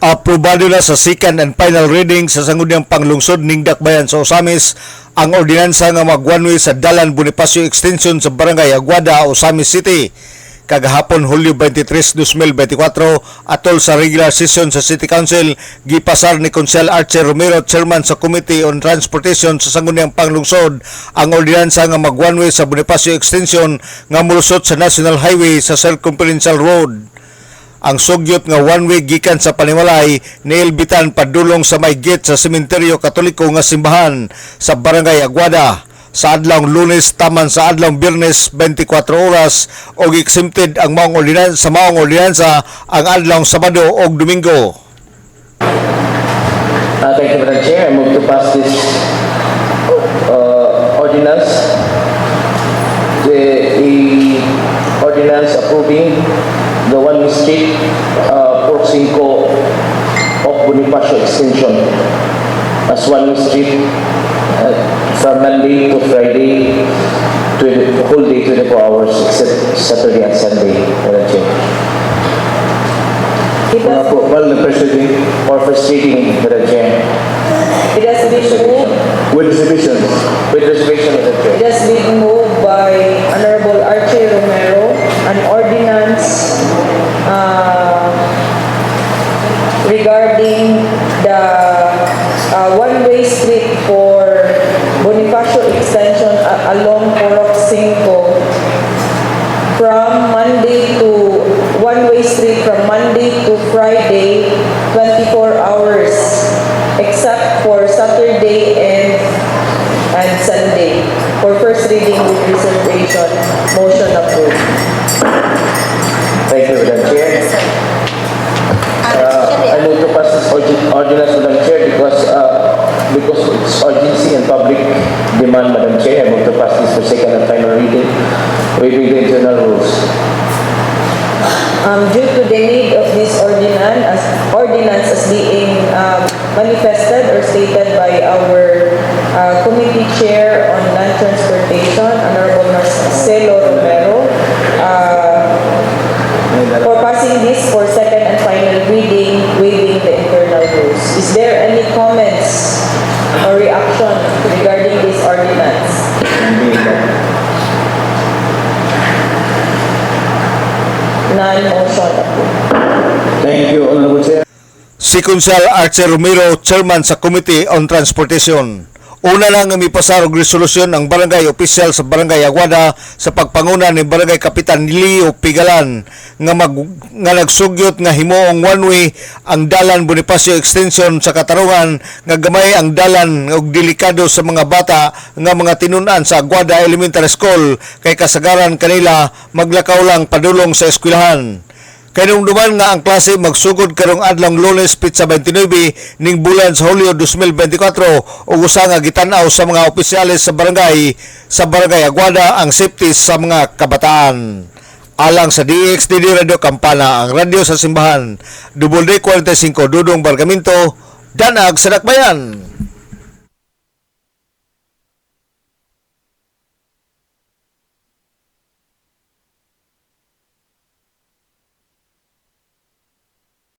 Aprobado na sa second and final reading sa sangguniang panglungsod ning Dakbayan sa Osamis ang ordinansa nga mag-one-way sa Dalan Bonifacio Extension sa Barangay Aguada, Osamis City. Kagahapon Hulyo 23, 2024 atol sa regular session sa City Council, gipasar ni Konsel Archer Romero, Chairman sa Committee on Transportation sa sangguniang panglungsod, ang ordinansa nga mag-one-way sa Bonifacio Extension nga molusot sa National Highway sa Circumferential Road. Ang sugyot nga one-way gikan sa Panimalay niilbitan padulong sa may gate sa Sementeryo Katoliko nga simbahan sa Barangay Aguada sa adlaw Lunes taman sa adlaw Biyernes 24 oras og exempted ang maong ordinansa ang adlaw Sabado ug Domingo. Thank you, Madam Chair. I move to pass this ordinance. The ordinance approving the one-way street Porcinco of Bonifacio Extension as one-way street from Monday to Friday, whole day, 24 hours, except Saturday and Sunday. Madam Chair. Well, the President, for first reading, Madam Chair. It has been moved. With reservations. With reservations, Madam Chair. It has been moved by Honorable Archie Romero, an ordinance regarding the one-way street for Bonifacio Extension along Porok 5 from Monday to one-way street from Monday to Friday, 24 hours, except for Saturday and Sunday. For first reading with reservation, motion approved. Thank you, Madam Chair. I move to pass this ordinance, Madam Chair, because it's urgency and public demand, Madam Chair. I move to pass this for second and final reading, waiving the internal rules. Due to the need of this ordinance as being manifested or stated by our committee chair on land transportation, Honorable Marcelo Romero, for passing this for second and final reading, waiving the internal rules. Is there any comments or reaction regarding this ordinance? None, motion approved. Thank you, Honorable Chair. Si Konsel Archer Romero, Chairman sa Committee on Transportation. Una lang nga mipasar og resolusyon ang barangay official sa Barangay Aguada sa pagpanguna ni Barangay Kapitan Leo Pigalan nga nagsugyot nga himuong one-way ang Dalan Bonifacio Extension sa Katarungan nga gamay ang dalan og delikado sa mga bata nga mga tinunan sa Aguada Elementary School kay kasagaran kanila maglakaw lang padulong sa eskwelahan. Kanungduman nga ang klase magsugod karong adlaw Lunes Pitsa 29 ning bulan sa Hulyo 2024 ug usa nga gitanaw sa mga opisyales sa barangay Aguada ang safety sa mga kabataan. Alang sa DXDD Radio Kampana, ang radyo sa simbahan, WD 45 Dudong Bargamento, Danag sa Dakbayan.